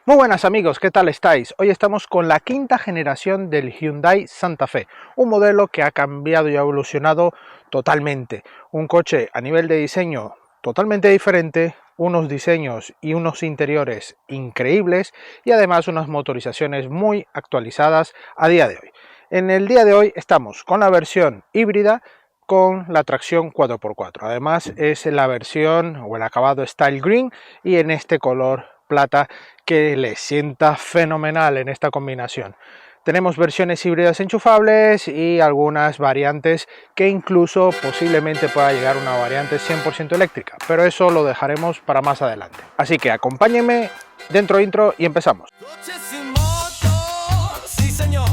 Muy buenas amigos, ¿qué tal estáis? Hoy estamos con la quinta generación del Hyundai Santa Fe, un modelo que ha cambiado y ha evolucionado totalmente. Un coche a nivel de diseño totalmente diferente, unos diseños y unos interiores increíbles y además unas motorizaciones muy actualizadas a día de hoy. En el día de hoy estamos con la versión híbrida con la tracción 4x4. Además es la versión o el acabado Style Green y en este color plata que le sienta fenomenal en esta combinación. Tenemos versiones híbridas enchufables y algunas variantes que incluso posiblemente pueda llegar una variante 100% eléctrica, pero eso lo dejaremos para más adelante. Así que acompáñenme dentro intro y empezamos. Coches y motos, sí señor,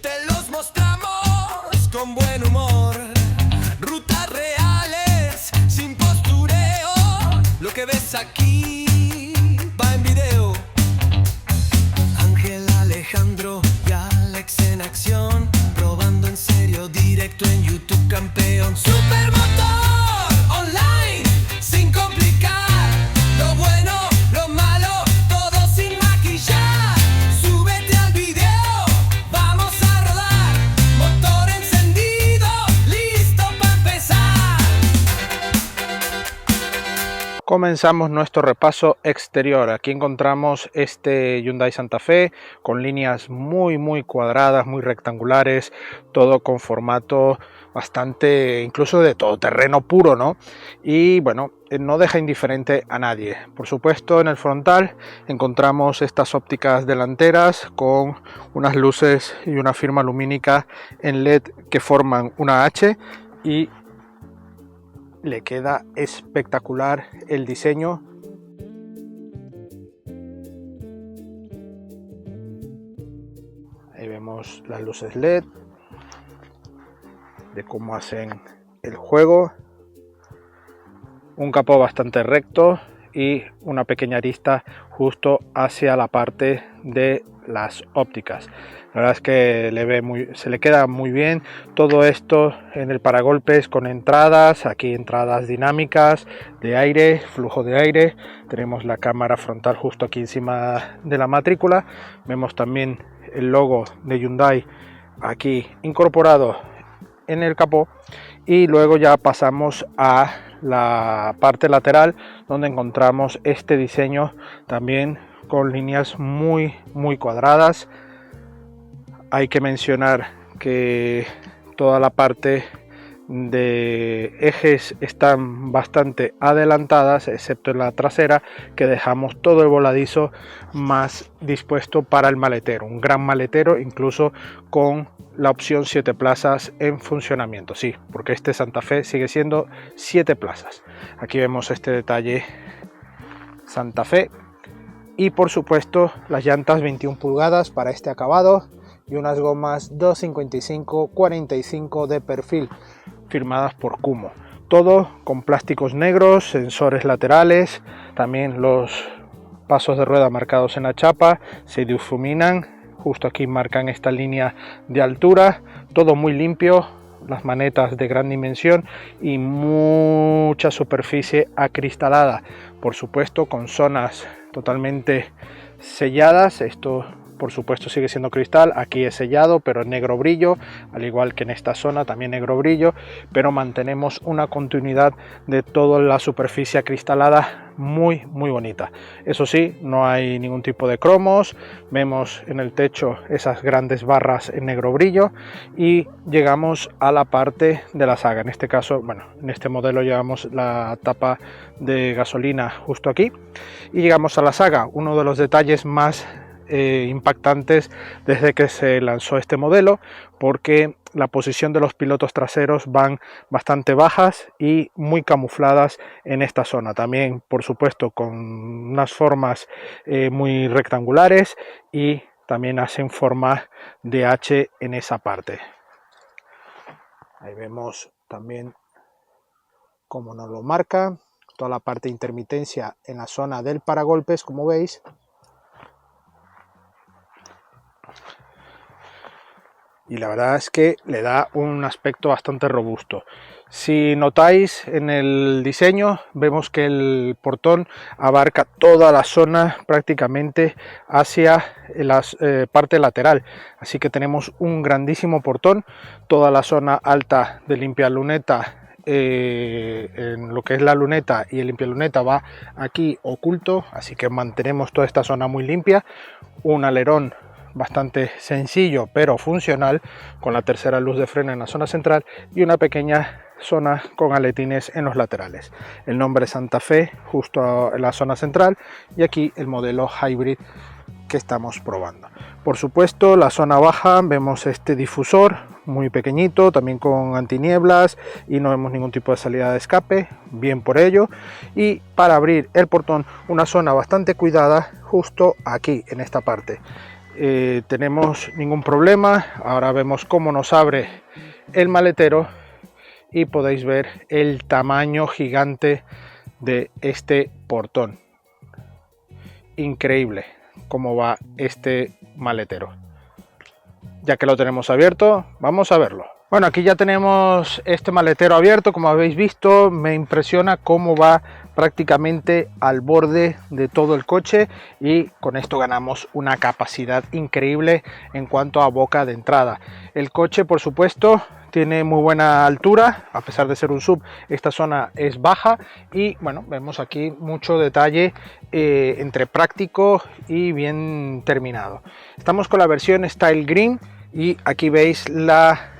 te los mostramos con buen humor. Rutas reales, sin postureo, lo que ves aquí va en video. Ángel, Alejandro y Alex en acción, probando en serio, directo en YouTube, campeón. Supermotor online, sin complicar, lo bueno, lo malo, todo sin maquillar. Súbete al video, vamos a rodar, motor encendido, listo para empezar. Comenzamos nuestro repaso exterior. Aquí encontramos este Hyundai Santa Fe con líneas muy cuadradas, muy rectangulares, todo con formato bastante incluso de todoterreno puro, ¿no? Y bueno, no deja indiferente a nadie. Por supuesto, en el frontal encontramos estas ópticas delanteras con unas luces y una firma lumínica en LED que forman una H y le queda espectacular el diseño. Ahí vemos las luces LED de cómo hacen el juego, un capó bastante recto y una pequeña arista justo hacia la parte de las ópticas. La verdad es que se le queda muy bien todo esto en el paragolpes con entradas, aquí entradas dinámicas de aire, flujo de aire. Tenemos la cámara frontal justo aquí encima de la matrícula. Vemos también el logo de Hyundai aquí incorporado en el capó y luego ya pasamos a la parte lateral donde encontramos este diseño también con líneas muy cuadradas. Hay que mencionar que toda la parte de ejes están bastante adelantadas, excepto en la trasera, que dejamos todo el voladizo más dispuesto para el maletero, un gran maletero, incluso con la opción 7 plazas en funcionamiento. Sí, porque este Santa Fe sigue siendo 7 plazas. Aquí vemos este detalle Santa Fe y por supuesto las llantas 21 pulgadas para este acabado y unas gomas 255/45 de perfil firmadas por Kumho. Todo con plásticos negros, sensores laterales, también los pasos de rueda marcados en la chapa se difuminan, justo aquí marcan esta línea de altura, todo muy limpio, las manetas de gran dimensión y mucha superficie acristalada, por supuesto con zonas totalmente selladas. Esto por supuesto sigue siendo cristal, aquí es sellado pero en negro brillo, al igual que en esta zona también negro brillo, pero mantenemos una continuidad de toda la superficie acristalada muy bonita. Eso sí, no hay ningún tipo de cromos, vemos en el techo esas grandes barras en negro brillo y llegamos a la parte de la saga. En este caso, bueno, en este modelo llevamos la tapa de gasolina justo aquí y llegamos a la saga, uno de los detalles más impactantes desde que se lanzó este modelo, porque la posición de los pilotos traseros van bastante bajas y muy camufladas en esta zona, también por supuesto con unas formas muy rectangulares y también hacen forma de H en esa parte. Ahí vemos también cómo nos lo marca, toda la parte de intermitencia en la zona del paragolpes, como veis. y la verdad es que le da un aspecto bastante robusto. Si notáis en el diseño, vemos que el portón abarca toda la zona prácticamente hacia la parte lateral, así que tenemos un grandísimo portón, toda la zona alta de limpialuneta. En lo que es la luneta y el limpialuneta va aquí oculto, así que mantenemos toda esta zona muy limpia. Un alerón bastante sencillo pero funcional con la tercera luz de freno en la zona central y una pequeña zona con aletines en los laterales. El nombre Santa Fe justo en la zona central y aquí el modelo Hybrid que estamos probando. Por supuesto, la zona baja vemos este difusor muy pequeñito, también con antinieblas, y no vemos ningún tipo de salida de escape, bien por ello. Y para abrir el portón, una zona bastante cuidada justo aquí en esta parte. Tenemos ningún problema. Ahora vemos cómo nos abre el maletero y podéis ver el tamaño gigante de este portón. Increíble cómo va este maletero. Ya que lo tenemos abierto, vamos a verlo. Bueno, aquí ya tenemos este maletero abierto. Como habéis visto, me impresiona cómo va prácticamente al borde de todo el coche, y con esto ganamos una capacidad increíble en cuanto a boca de entrada. El coche, por supuesto, tiene muy buena altura, a pesar de ser un SUV. Esta zona es baja y bueno, vemos aquí mucho detalle entre práctico y bien terminado. Estamos con la versión Style Green y aquí veis la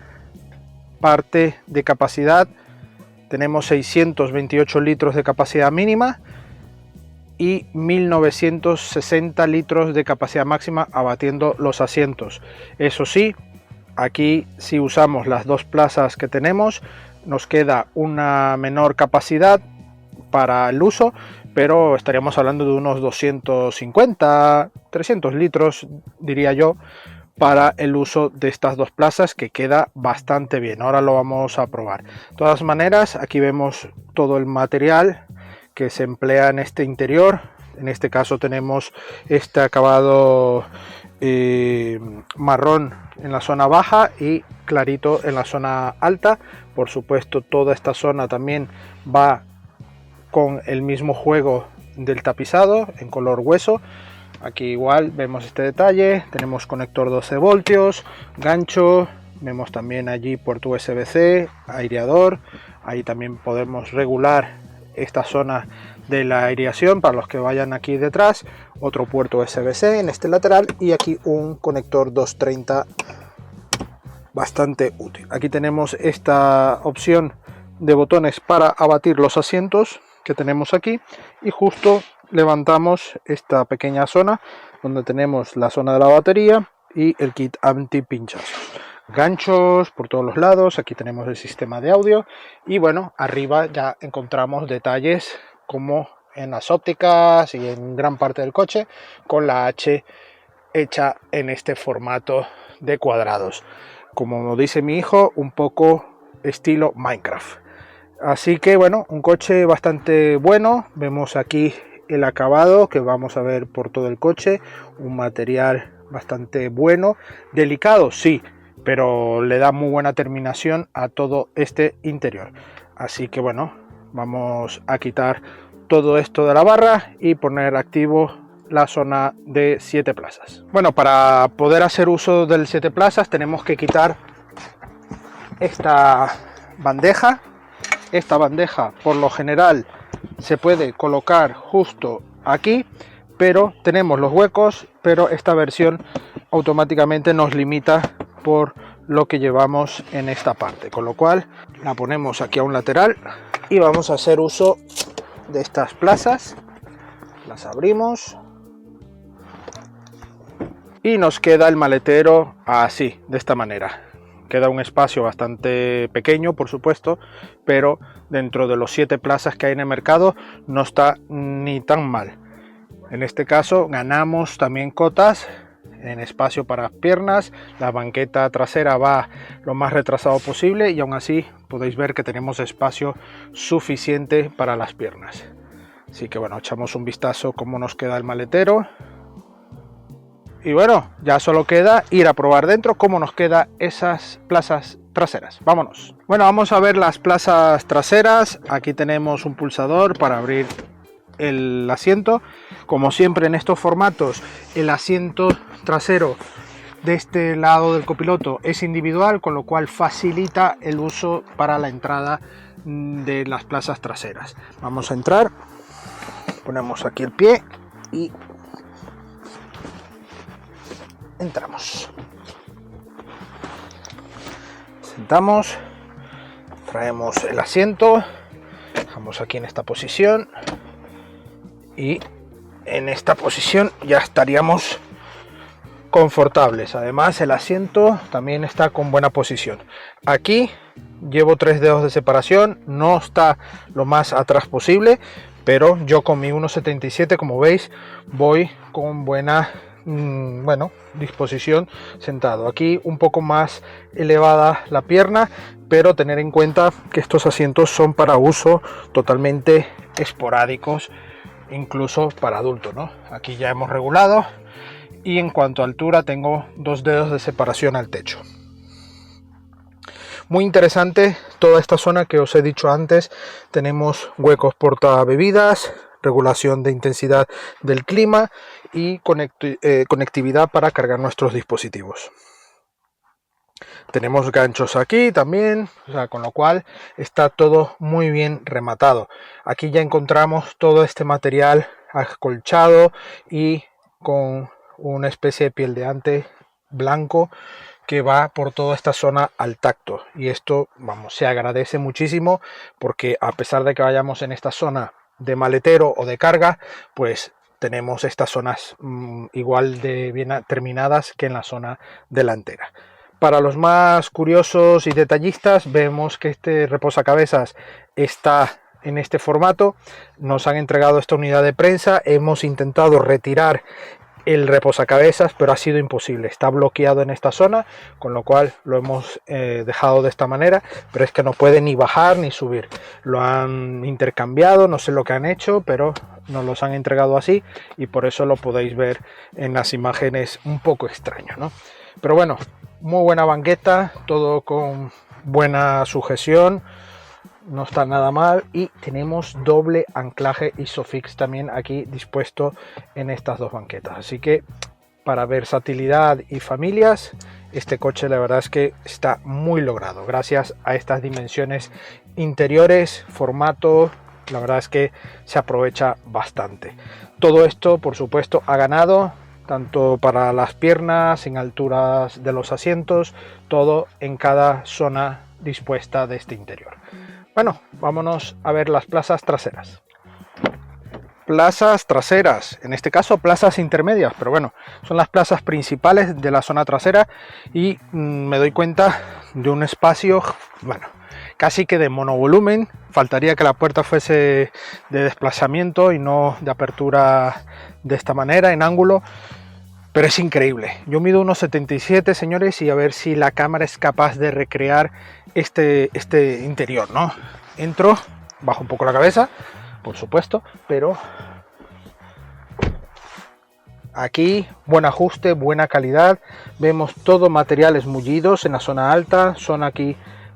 parte de capacidad. Tenemos 628 litros de capacidad mínima y 1960 litros de capacidad máxima abatiendo los asientos. Eso sí, aquí si usamos las dos plazas que tenemos nos queda una menor capacidad para el uso, pero estaríamos hablando de unos 250, 300 litros diría yo para el uso de estas dos plazas, que queda bastante bien. Ahora lo vamos a probar. De todas maneras, aquí vemos todo el material que se emplea en este interior. En este caso tenemos este acabado marrón en la zona baja y clarito en la zona alta. Por supuesto, toda esta zona también va con el mismo juego del tapizado en color hueso. Aquí igual vemos este detalle, tenemos conector 12 voltios, gancho, vemos también allí puerto USB-C, aireador. Ahí también podemos regular esta zona de la aireación para los que vayan aquí detrás, otro puerto USB-C en este lateral y aquí un conector 230 bastante útil. Aquí tenemos esta opción de botones para abatir los asientos que tenemos aquí, y justo levantamos esta pequeña zona donde tenemos la zona de la batería y el kit anti pinchazos. Ganchos por todos los lados. Aquí tenemos el sistema de audio y bueno, arriba ya encontramos detalles como en las ópticas y en gran parte del coche con la H hecha en este formato de cuadrados, como dice mi hijo, un poco estilo Minecraft. Así que bueno, un coche bastante bueno. Vemos aquí el acabado que vamos a ver por todo el coche, un material bastante bueno, delicado sí, pero le da muy buena terminación a todo este interior. Así que bueno, vamos a quitar todo esto de la barra y poner activo la zona de 7 plazas. Bueno, para poder hacer uso del 7 plazas tenemos que quitar esta bandeja. Esta bandeja por lo general se puede colocar justo aquí, pero tenemos los huecos, pero esta versión automáticamente nos limita por lo que llevamos en esta parte, con lo cual la ponemos aquí a un lateral y vamos a hacer uso de estas plazas. Las abrimos y nos queda el maletero así, de esta manera. Queda un espacio bastante pequeño, por supuesto, pero dentro de los 7 plazas que hay en el mercado no está ni tan mal. En este caso ganamos también cotas en espacio para piernas. La banqueta trasera va lo más retrasado posible y aún así podéis ver que tenemos espacio suficiente para las piernas. Así que bueno, echamos un vistazo cómo nos queda el maletero. Y bueno, ya solo queda ir a probar dentro cómo nos quedan esas plazas traseras. Vámonos. Bueno, vamos a ver las plazas traseras. Aquí tenemos un pulsador para abrir el asiento. Como siempre en estos formatos, el asiento trasero de este lado del copiloto es individual, con lo cual facilita el uso para la entrada de las plazas traseras. Vamos a entrar, ponemos aquí el pie y entramos. Sentamos, traemos el asiento, dejamos aquí en esta posición y en esta posición ya estaríamos confortables. Además el asiento también está con buena posición. Aquí llevo 3 dedos de separación, no está lo más atrás posible, pero yo con mi 1,77, como veis, voy con buena disposición sentado. Aquí un poco más elevada la pierna, pero tener en cuenta que estos asientos son para uso totalmente esporádicos, incluso para adultos, ¿no? Aquí ya hemos regulado y en cuanto a altura tengo 2 dedos de separación al techo. Muy interesante toda esta zona que os he dicho antes. Tenemos huecos porta bebidas, regulación de intensidad del clima y conectividad para cargar nuestros dispositivos. Tenemos ganchos aquí también, con lo cual está todo muy bien rematado. Aquí ya encontramos todo este material acolchado y con una especie de piel de ante blanco que va por toda esta zona al tacto, y esto se agradece muchísimo, porque a pesar de que vayamos en esta zona de maletero o de carga, pues tenemos estas zonas igual de bien terminadas que en la zona delantera. Para los más curiosos y detallistas, vemos que este reposacabezas está en este formato. Nos han entregado esta unidad de prensa, hemos intentado retirar el reposacabezas, pero ha sido imposible, está bloqueado en esta zona, con lo cual lo hemos dejado de esta manera, pero es que no puede ni bajar ni subir. Lo han intercambiado, no sé lo que han hecho, pero nos los han entregado así y por eso lo podéis ver en las imágenes un poco extraño, ¿no? Pero bueno, muy buena banqueta, todo con buena sujeción, no está nada mal, y tenemos doble anclaje Isofix también aquí dispuesto en estas dos banquetas. Así que para versatilidad y familias, este coche la verdad es que está muy logrado gracias a estas dimensiones interiores, formato. La verdad es que se aprovecha bastante. Todo esto, por supuesto, ha ganado tanto para las piernas, en alturas de los asientos, todo en cada zona dispuesta de este interior. Bueno, vámonos a ver las plazas traseras. Plazas traseras, en este caso plazas intermedias, pero bueno, son las plazas principales de la zona trasera, y me doy cuenta de un espacio, casi que de monovolumen. Faltaría que la puerta fuese de desplazamiento y no de apertura de esta manera, en ángulo, pero es increíble. Yo mido 1,77, señores, y a ver si la cámara es capaz de recrear este interior, ¿no? Entro, bajo un poco la cabeza, por supuesto, pero aquí buen ajuste, buena calidad. Vemos todo materiales mullidos en la zona alta, son aquí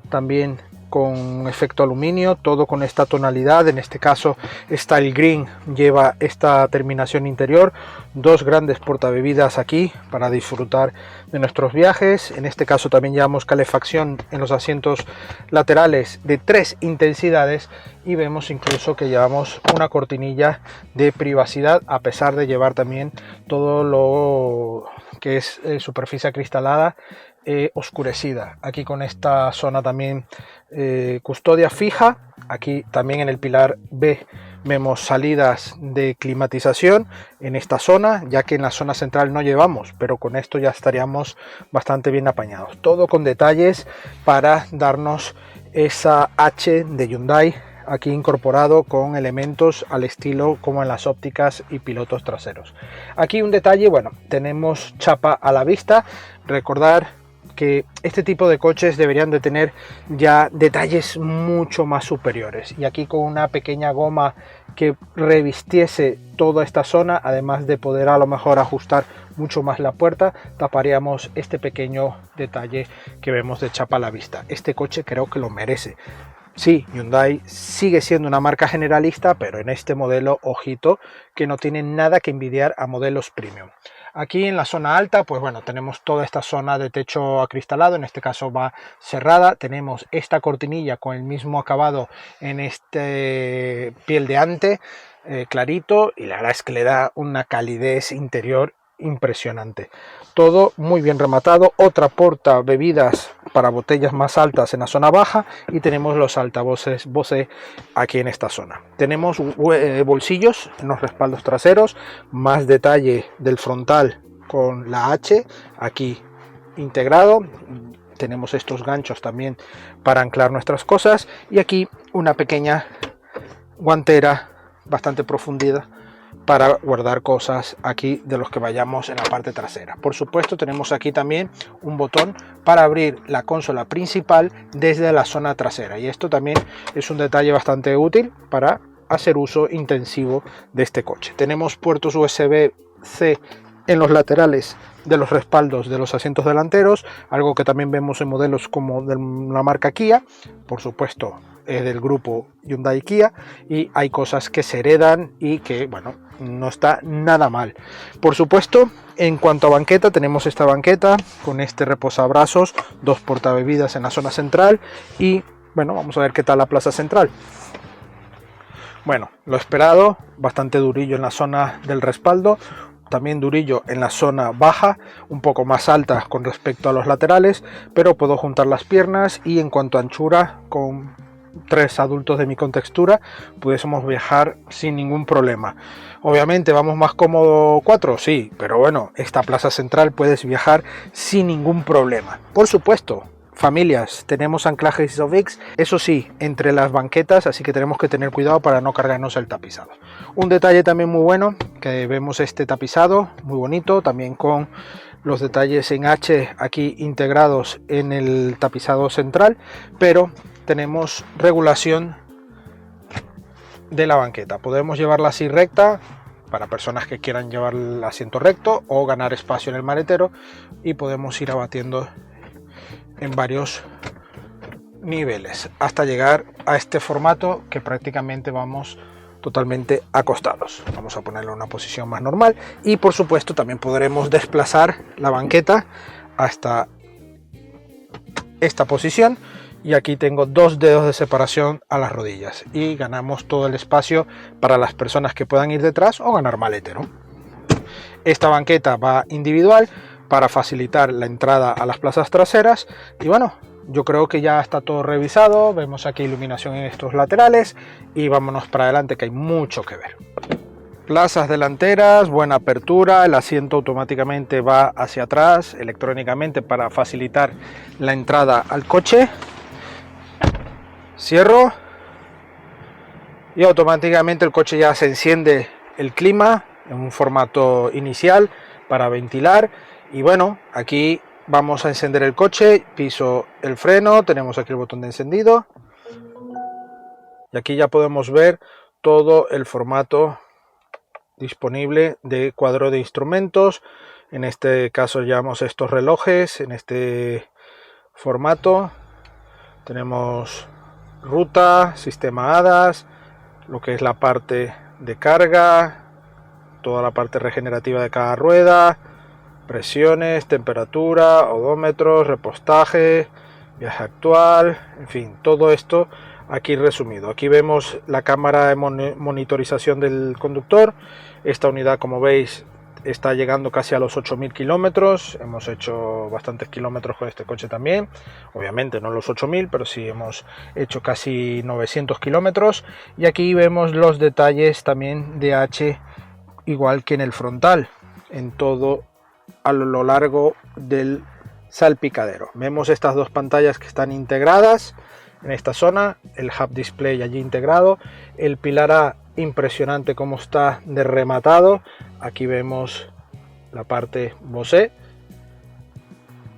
también con efecto aluminio, todo con esta tonalidad. En este caso Style Green lleva esta terminación interior, 2 grandes portabebidas aquí para disfrutar de nuestros viajes. En este caso también llevamos calefacción en los asientos laterales de 3 intensidades, y vemos incluso que llevamos una cortinilla de privacidad, a pesar de llevar también todo lo que es superficie acristalada oscurecida. Aquí con esta zona también custodia fija. Aquí también en el pilar B vemos salidas de climatización en esta zona, ya que en la zona central no llevamos, pero con esto ya estaríamos bastante bien apañados. Todo con detalles para darnos esa H de Hyundai aquí incorporado, con elementos al estilo como en las ópticas y pilotos traseros. Aquí un detalle, tenemos chapa a la vista. Recordar porque este tipo de coches deberían de tener ya detalles mucho más superiores. Y aquí con una pequeña goma que revistiese toda esta zona, además de poder a lo mejor ajustar mucho más la puerta, taparíamos este pequeño detalle que vemos de chapa a la vista. Este coche creo que lo merece. Sí, Hyundai sigue siendo una marca generalista, pero en este modelo, ojito, que no tiene nada que envidiar a modelos premium. Aquí en la zona alta, pues bueno, tenemos toda esta zona de techo acristalado, en este caso va cerrada. Tenemos esta cortinilla con el mismo acabado en este piel de ante, clarito, y la verdad es que le da una calidez interior impresionante. Todo muy bien rematado. Otra porta bebidas para botellas más altas en la zona baja, y tenemos los altavoces Bose aquí en esta zona. Tenemos bolsillos en los respaldos traseros, más detalle del frontal con la H aquí integrado. Tenemos estos ganchos también para anclar nuestras cosas, y aquí una pequeña guantera bastante profundidad para guardar cosas aquí de los que vayamos en la parte trasera. Por supuesto, tenemos aquí también un botón para abrir la consola principal desde la zona trasera, y esto también es un detalle bastante útil para hacer uso intensivo de este coche. Tenemos puertos USB-C en los laterales de los respaldos de los asientos delanteros, algo que también vemos en modelos como de la marca Kia, por supuesto del grupo Hyundai Kia, y hay cosas que se heredan y que, bueno, no está nada mal. Por supuesto, en cuanto a banqueta, tenemos esta banqueta con este reposabrazos, dos portabebidas en la zona central, y bueno, vamos a ver qué tal la plaza central. Bueno, lo esperado, bastante durillo en la zona del respaldo, también durillo en la zona baja, un poco más alta con respecto a los laterales, pero puedo juntar las piernas, y en cuanto a anchura, con 3 adultos de mi contextura pudiésemos viajar sin ningún problema. Obviamente vamos más cómodo 4, sí, pero bueno, esta plaza central puedes viajar sin ningún problema. Por supuesto, familias, tenemos anclajes ISOFIX, eso sí, entre las banquetas, así que tenemos que tener cuidado para no cargarnos el tapizado. Un detalle también muy bueno, que vemos este tapizado muy bonito, también con los detalles en H aquí integrados en el tapizado central, pero tenemos regulación de la banqueta. Podemos llevarla así recta para personas que quieran llevar el asiento recto o ganar espacio en el maletero, y podemos ir abatiendo en varios niveles hasta llegar a este formato que prácticamente vamos totalmente acostados. Vamos a ponerlo en una posición más normal, y por supuesto también podremos desplazar la banqueta hasta esta posición, y aquí tengo 2 dedos de separación a las rodillas, y ganamos todo el espacio para las personas que puedan ir detrás o ganar maletero. Esta banqueta va individual para facilitar la entrada a las plazas traseras, y bueno, yo creo que ya está todo revisado. Vemos aquí iluminación en estos laterales, y vámonos para adelante que hay mucho que ver. Plazas delanteras, buena apertura, el asiento automáticamente va hacia atrás electrónicamente para facilitar la entrada al coche. Cierro y automáticamente el coche ya se enciende el clima en un formato inicial para ventilar, y bueno, aquí vamos a encender el coche, piso el freno, tenemos aquí el botón de encendido, y aquí ya podemos ver todo el formato disponible de cuadro de instrumentos. En este caso llevamos estos relojes en este formato. Tenemos ruta, sistema HADAS, lo que es la parte de carga, toda la parte regenerativa de cada rueda, presiones, temperatura, odómetros, repostaje, viaje actual, en fin, todo esto aquí resumido. Aquí vemos la cámara de monitorización del conductor. Esta unidad, como veis, está llegando casi a los 8.000 kilómetros. Hemos hecho bastantes kilómetros con este coche también, obviamente no los 8.000, pero sí hemos hecho casi 900 kilómetros. Y aquí vemos los detalles también de H, igual que en el frontal, en todo a lo largo del salpicadero. Vemos estas 2 pantallas que están integradas en esta zona, el hub display allí integrado, el pilar A impresionante como está de rematado. Aquí vemos la parte Bose,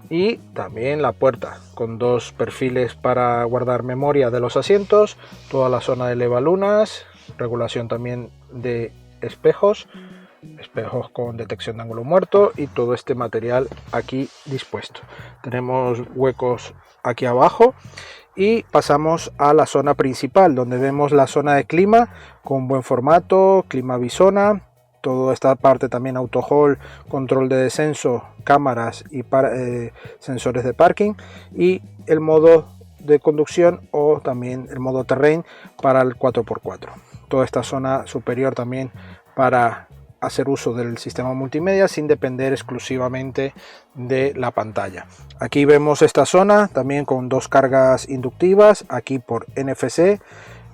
y también la puerta con dos perfiles para guardar memoria de los asientos, toda la zona de levalunas, regulación también de espejos con detección de ángulo muerto y todo este material aquí dispuesto. Tenemos huecos aquí abajo y pasamos a la zona principal, donde vemos la zona de clima con buen formato, clima bisona, toda esta parte también auto hold, control de descenso, cámaras y sensores de parking, y el modo de conducción o también el modo terrain para el 4x4. Toda esta zona superior también para hacer uso del sistema multimedia sin depender exclusivamente de la pantalla. Aquí vemos esta zona también con dos cargas inductivas, aquí por NFC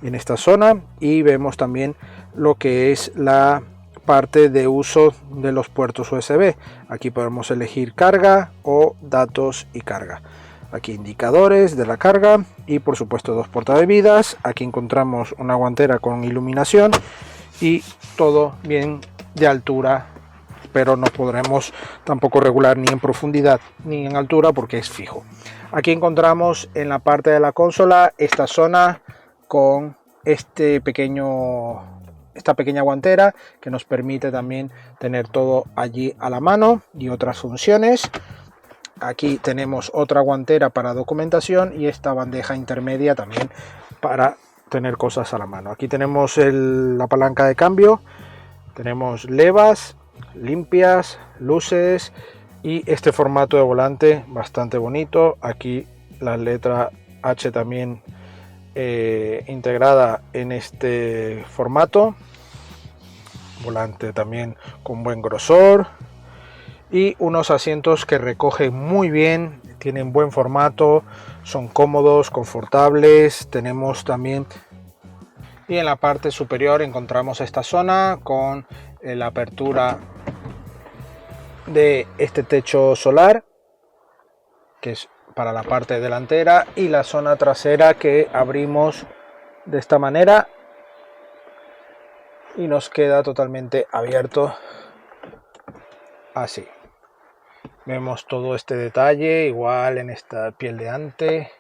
en esta zona, y vemos también lo que es la parte de uso de los puertos USB. Aquí podemos elegir carga o datos y carga. Aquí indicadores de la carga y por supuesto dos portabebidas. Aquí encontramos una guantera con iluminación y todo bien de altura, pero no podremos tampoco regular ni en profundidad ni en altura porque es fijo. Aquí encontramos en la parte de la consola esta zona con esta pequeña guantera que nos permite también tener todo allí a la mano y otras funciones. Aquí tenemos otra guantera para documentación y esta bandeja intermedia también para tener cosas a la mano. Aquí tenemos la palanca de cambio, tenemos levas limpias, luces y este formato de volante bastante bonito. Aquí la letra H también integrada en este formato. Volante también con buen grosor y unos asientos que recogen muy bien, tienen buen formato, son cómodos, confortables. Tenemos también, y en la parte superior encontramos esta zona con la apertura de este techo solar que es para la parte delantera, y la zona trasera que abrimos de esta manera y nos queda totalmente abierto así. Vemos todo este detalle igual en esta piel de ante.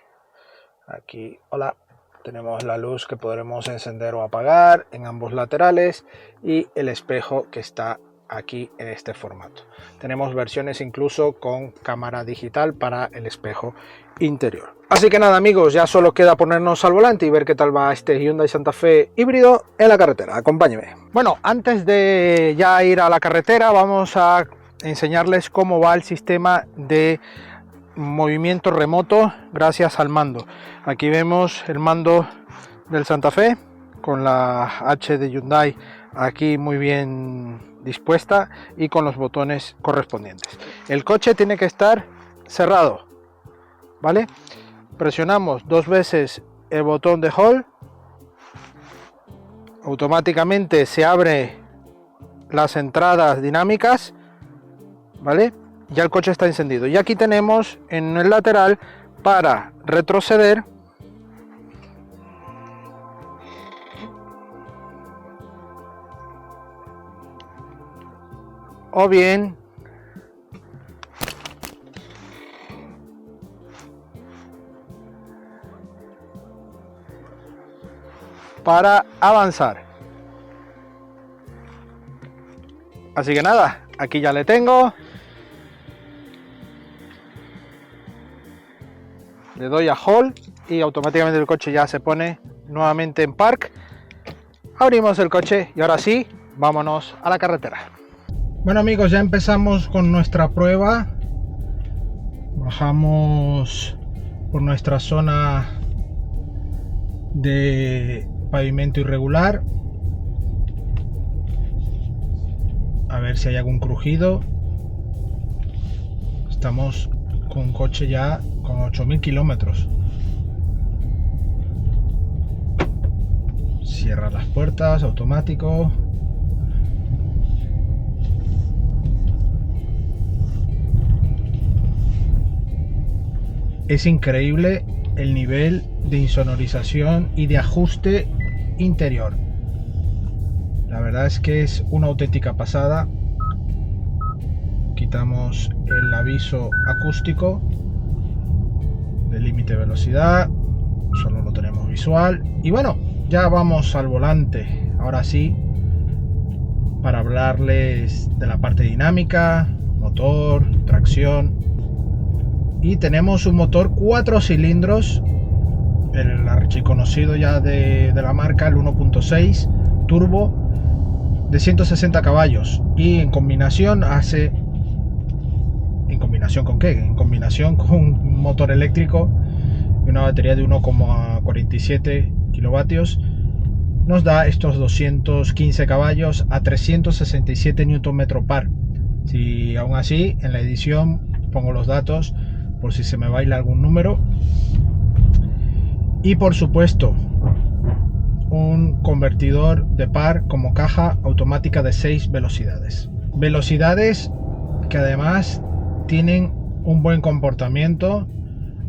Aquí, hola, tenemos la luz que podremos encender o apagar en ambos laterales y el espejo que está aquí en este formato. Tenemos versiones incluso con cámara digital para el espejo interior. Así que nada amigos, ya solo queda ponernos al volante y ver qué tal va este Hyundai Santa Fe híbrido en la carretera. Acompáñeme. Bueno, antes de ya ir a la carretera vamos a enseñarles cómo va el sistema de movimiento remoto gracias al mando. Aquí vemos el mando del Santa Fe con la H de Hyundai aquí muy bien dispuesta y con los botones correspondientes. El coche tiene que estar cerrado, ¿vale? Presionamos dos veces el botón de hold, automáticamente se abre las entradas dinámicas, ¿vale? Ya el coche está encendido. Y aquí tenemos en el lateral para retroceder o bien para avanzar. Así que nada, aquí ya le tengo. Le doy a hold y automáticamente el coche ya se pone nuevamente en park. Abrimos el coche y ahora sí, vámonos a la carretera. Bueno amigos, ya empezamos con nuestra prueba. Bajamos por nuestra zona de pavimento irregular. A ver si hay algún crujido. Estamos con un coche ya con 8000 kilómetros. Cierra las puertas, automático. Es increíble el nivel de insonorización y de ajuste interior. La verdad es que es una auténtica pasada. quitamos el aviso acústico de límite de velocidad, solo lo tenemos visual. Y bueno, ya vamos al volante, ahora sí, para hablarles de la parte dinámica, motor, tracción. Y tenemos un motor 4 cilindros, el archiconocido ya de la marca, el 1.6 turbo de 160 caballos, y en combinación hace... ¿En combinación con qué? En combinación con un motor eléctrico y una batería de 1,47 kilovatios, nos da estos 215 caballos a 367 Nm par. Si aún así en la edición pongo los datos por si se me baila algún número. Y por supuesto un convertidor de par como caja automática de 6 velocidades. Velocidades que además tienen un buen comportamiento.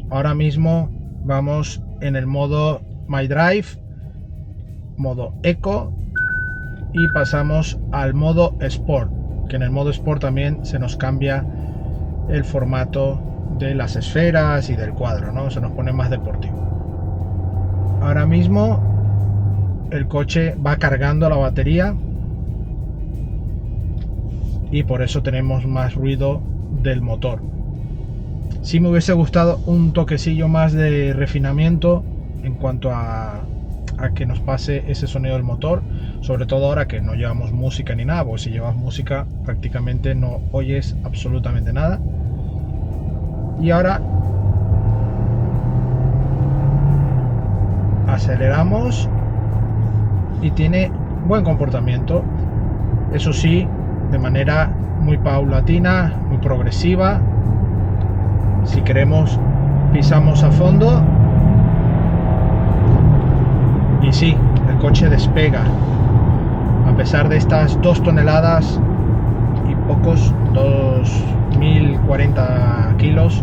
Ahora mismo vamos en el modo My Drive, modo Eco, y pasamos al modo Sport, que en el modo Sport también se nos cambia el formato de las esferas y del cuadro, ¿no? Se nos pone más deportivo. Ahora mismo el coche va cargando la batería y por eso tenemos más ruido del motor. Si me hubiese gustado un toquecillo más de refinamiento en cuanto a que nos pase ese sonido del motor, sobre todo ahora que no llevamos música ni nada, porque si llevas música prácticamente no oyes absolutamente nada. Y ahora aceleramos y tiene buen comportamiento, eso sí, de manera muy paulatina, muy progresiva. Si queremos, pisamos a fondo y sí, el coche despega. A pesar de estas 2 toneladas y pocos, 2040 kilos,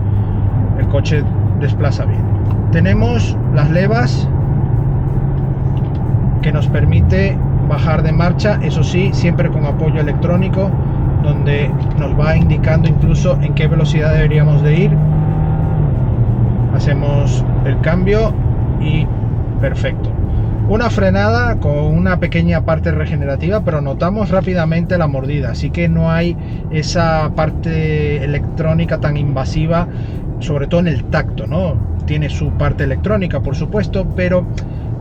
el coche desplaza bien. Tenemos las levas que nos permite bajar de marcha, eso sí, siempre con apoyo electrónico, donde nos va indicando incluso en qué velocidad deberíamos de ir. Hacemos el cambio y perfecto. Una frenada con una pequeña parte regenerativa, pero notamos rápidamente la mordida, así que no hay esa parte electrónica tan invasiva, sobre todo en el tacto, ¿no? Tiene su parte electrónica, por supuesto, pero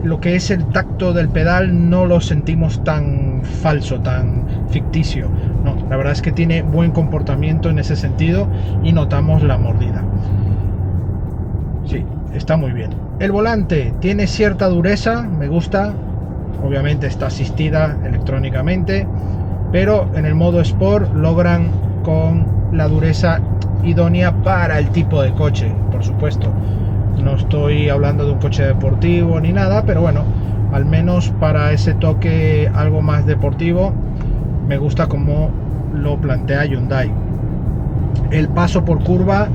lo que es el tacto del pedal no lo sentimos tan falso, tan ficticio. No, la verdad es que tiene buen comportamiento en ese sentido y notamos la mordida. Sí, está muy bien. El volante tiene cierta dureza, me gusta. Obviamente está asistida electrónicamente, pero en el modo Sport logran con la dureza idónea para el tipo de coche, por supuesto. No estoy hablando de un coche deportivo ni nada, pero bueno, al menos para ese toque algo más deportivo, me gusta como lo plantea Hyundai. El paso por curva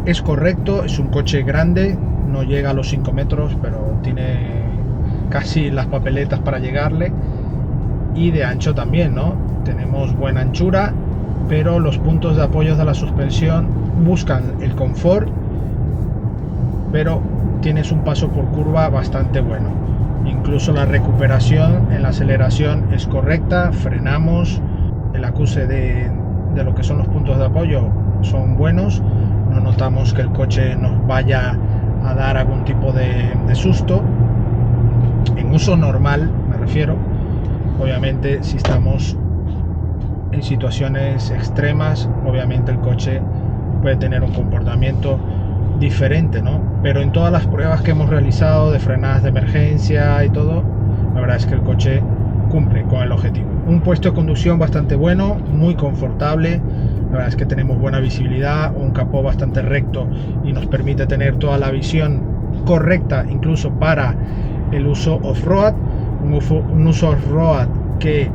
es correcto, es un coche grande, no llega a los 5 metros, pero tiene casi las papeletas para llegarle, y de ancho también, ¿no? Tenemos buena anchura, pero los puntos de apoyo de la suspensión buscan el confort, pero tienes un paso por curva bastante bueno. Incluso la recuperación en la aceleración es correcta, frenamos, el acuse de lo que son los puntos de apoyo son buenos, no notamos que el coche nos vaya a dar algún tipo de susto, en uso normal me refiero. Obviamente si estamos en situaciones extremas, obviamente el coche puede tener un comportamiento diferente, ¿no? Pero en todas las pruebas que hemos realizado de frenadas de emergencia y todo, la verdad es que el coche cumple con el objetivo. Un puesto de conducción bastante bueno, muy confortable. La verdad es que tenemos buena visibilidad, un capó bastante recto y nos permite tener toda la visión correcta, incluso para el uso off-road. Un uso off-road que,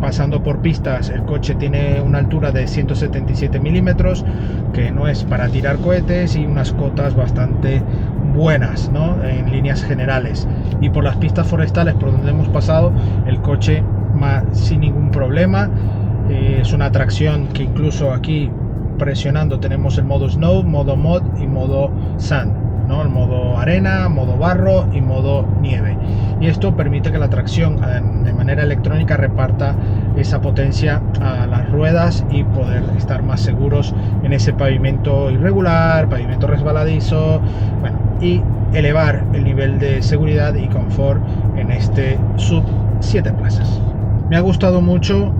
pasando por pistas, el coche tiene una altura de 177 milímetros, que no es para tirar cohetes, y unas cotas bastante buenas, ¿no? En líneas generales. Y por las pistas forestales por donde hemos pasado, el coche sin ningún problema. Es una tracción que incluso aquí presionando tenemos el modo Snow, modo Mod y modo Sand, ¿no? El modo arena, modo barro y modo nieve. Y esto permite que la tracción de manera electrónica reparta esa potencia a las ruedas y poder estar más seguros en ese pavimento irregular, pavimento resbaladizo, bueno, y elevar el nivel de seguridad y confort en este sub 7 plazas. Me ha gustado mucho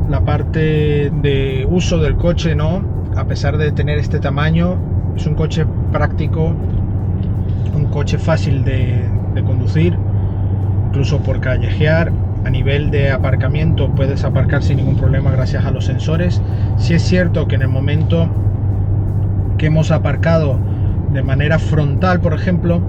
la parte de uso del coche, ¿no? A pesar de tener este tamaño, es un coche práctico, un coche fácil de conducir, incluso por callejear. A nivel de aparcamiento puedes aparcar sin ningún problema gracias a los sensores. Si es cierto que en el momento que hemos aparcado de manera frontal, por ejemplo,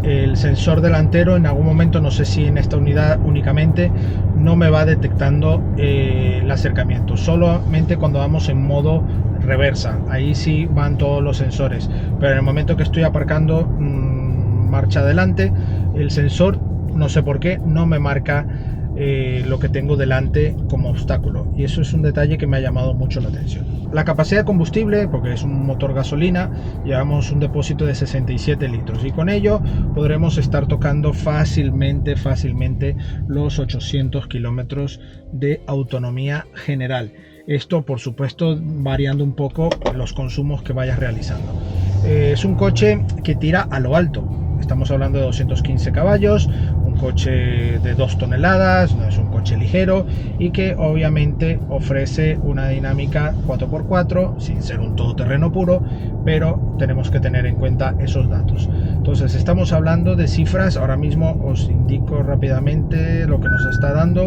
el sensor delantero en algún momento, no sé si en esta unidad únicamente, no me va detectando el acercamiento, solamente cuando vamos en modo reversa, ahí sí van todos los sensores, pero en el momento que estoy aparcando marcha adelante, el sensor, no sé por qué, no me marca lo que tengo delante como obstáculo, y eso es un detalle que me ha llamado mucho la atención. La capacidad de combustible, porque es un motor gasolina, llevamos un depósito de 67 litros y con ello podremos estar tocando fácilmente los 800 kilómetros de autonomía general. Esto, por supuesto, variando un poco los consumos que vayas realizando. Es un coche que tira a lo alto. Estamos hablando de 215 caballos, un coche de 2 toneladas, no es un coche ligero y que obviamente ofrece una dinámica 4x4 sin ser un todoterreno puro, pero tenemos que tener en cuenta esos datos. Entonces estamos hablando de cifras, ahora mismo os indico rápidamente lo que nos está dando.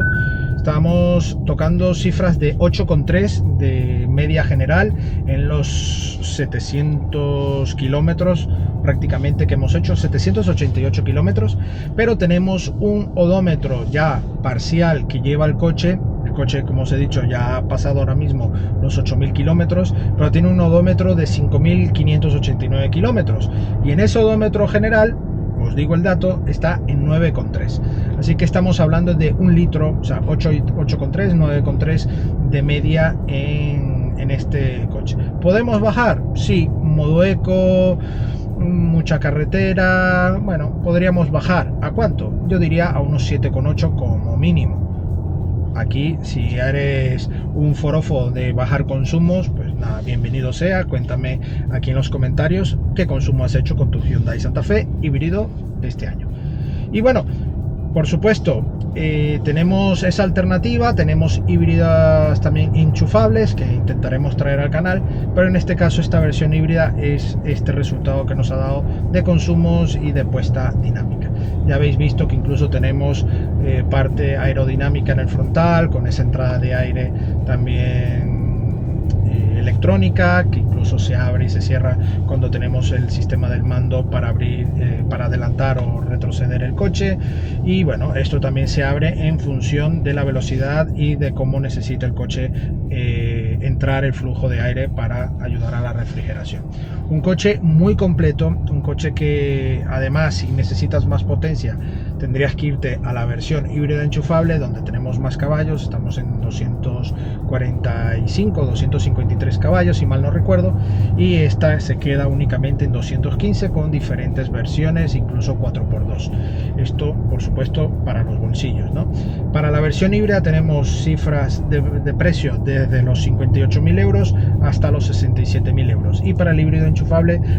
Estamos tocando cifras de 8,3 de media general en los 700 kilómetros prácticamente que hemos hecho, 788 kilómetros, pero tenemos un odómetro ya parcial que lleva el coche. El coche, como os he dicho, ya ha pasado ahora mismo los 8.000 kilómetros, pero tiene un odómetro de 5.589 kilómetros y en ese odómetro general, os digo el dato, está en 9,3. Así que estamos hablando de un litro, o sea, 8,3, 9,3 de media en este coche. ¿Podemos bajar? Sí, modo eco, mucha carretera, bueno, podríamos bajar. ¿A cuánto? Yo diría a unos 7,8 como mínimo. Aquí, si eres un forofo de bajar consumos, pues nada, bienvenido sea. Cuéntame aquí en los comentarios qué consumo has hecho con tu Hyundai Santa Fe híbrido de este año. Y bueno, por supuesto, tenemos esa alternativa, tenemos híbridas también enchufables que intentaremos traer al canal, pero en este caso esta versión híbrida es este resultado que nos ha dado de consumos y de puesta dinámica. Ya habéis visto que incluso tenemos parte aerodinámica en el frontal, con esa entrada de aire también electrónica, que incluso se abre y se cierra cuando tenemos el sistema del mando para abrir, para adelantar o retroceder el coche. Y bueno, esto también se abre en función de la velocidad y de cómo necesita el coche entrar el flujo de aire para ayudar a la refrigeración. Un coche muy completo, un coche que además, si necesitas más potencia, tendrías que irte a la versión híbrida enchufable, donde tenemos más caballos. Estamos en 245, 253 caballos, si mal no recuerdo, y esta se queda únicamente en 215 con diferentes versiones, incluso 4x2. Esto, por supuesto, para los bolsillos, ¿no? Para la versión híbrida tenemos cifras de precio desde los 58.000 euros hasta los 67.000 euros, y para el híbrido enchufable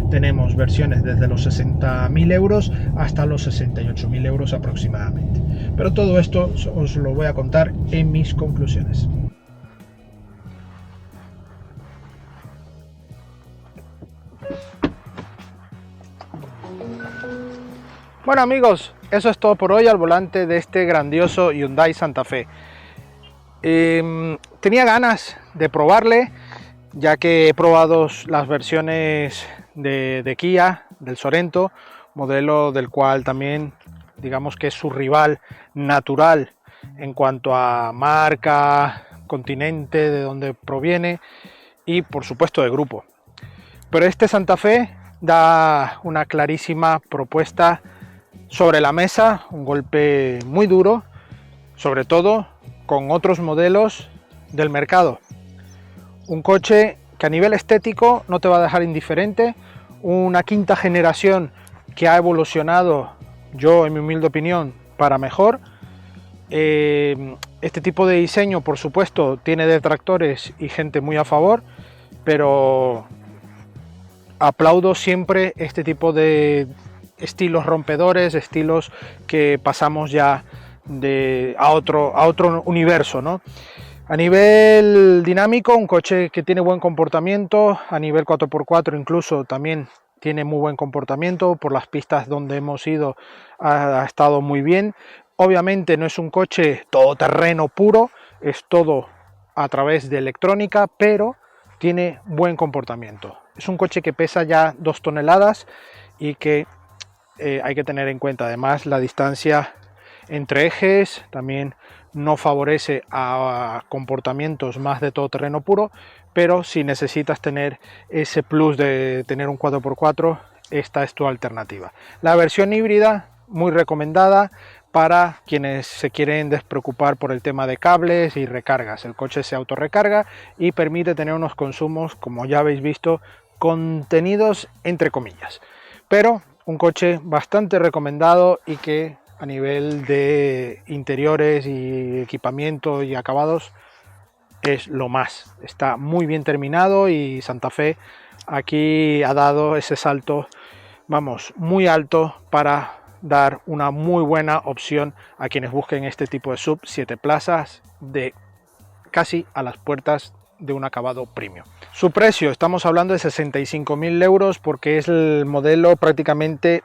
tenemos versiones desde los 60.000 euros hasta los 68.000 euros aproximadamente. Pero todo esto os lo voy a contar en mis conclusiones. Bueno amigos, eso es todo por hoy al volante de este grandioso Hyundai Santa Fe. Tenía ganas de probarle, ya que he probado las versiones de Kia, del Sorento, modelo del cual también digamos que es su rival natural en cuanto a marca, continente, de donde proviene y por supuesto de grupo. Pero este Santa Fe da una clarísima propuesta sobre la mesa, un golpe muy duro, sobre todo con otros modelos del mercado. Un coche que a nivel estético no te va a dejar indiferente. Una quinta generación que ha evolucionado, yo en mi humilde opinión, para mejor. Este tipo de diseño, por supuesto, tiene detractores y gente muy a favor, pero aplaudo siempre este tipo de estilos rompedores, estilos que pasamos ya a otro universo, ¿no? A nivel dinámico, un coche que tiene buen comportamiento, a nivel 4x4 incluso también tiene muy buen comportamiento, por las pistas donde hemos ido ha estado muy bien. Obviamente no es un coche todoterreno puro, es todo a través de electrónica, pero tiene buen comportamiento. Es un coche que pesa ya 2 toneladas y que hay que tener en cuenta además la distancia entre ejes, también no favorece a comportamientos más de todoterreno puro, pero si necesitas tener ese plus de tener un 4x4, esta es tu alternativa. La versión híbrida, muy recomendada para quienes se quieren despreocupar por el tema de cables y recargas. El coche se autorrecarga y permite tener unos consumos, como ya habéis visto, contenidos entre comillas, pero un coche bastante recomendado y que a nivel de interiores y equipamiento y acabados es lo más. Está muy bien terminado y Santa Fe aquí ha dado ese salto, vamos, muy alto para dar una muy buena opción a quienes busquen este tipo de sub 7 plazas de casi a las puertas de un acabado premium. Su precio, estamos hablando de 65.000 euros porque es el modelo prácticamente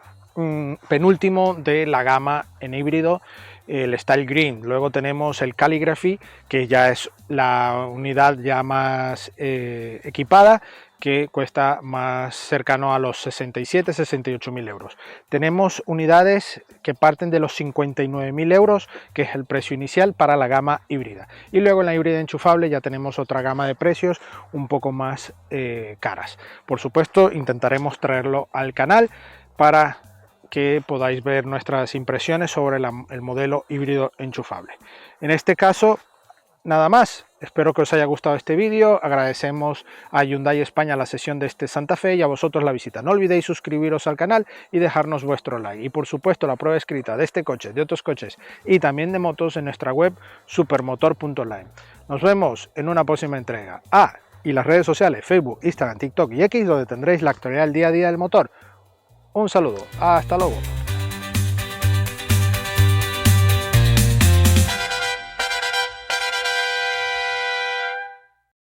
penúltimo de la gama en híbrido, el Style Green. Luego tenemos el Calligraphy, que ya es la unidad ya más equipada, que cuesta más cercano a los 67-68.000 euros. Tenemos unidades que parten de los 59.000 euros, que es el precio inicial para la gama híbrida. Y luego en la híbrida enchufable ya tenemos otra gama de precios un poco más caras. Por supuesto, intentaremos traerlo al canal para que podáis ver nuestras impresiones sobre el modelo híbrido enchufable. En este caso, nada más. Espero que os haya gustado este vídeo. Agradecemos a Hyundai España la sesión de este Santa Fe y a vosotros la visita. No olvidéis suscribiros al canal y dejarnos vuestro like. Y por supuesto la prueba escrita de este coche, de otros coches y también de motos en nuestra web supermotor.online. Nos vemos en una próxima entrega. Y las redes sociales Facebook, Instagram, TikTok y X, donde tendréis la actualidad del día a día del motor. Un saludo, hasta luego.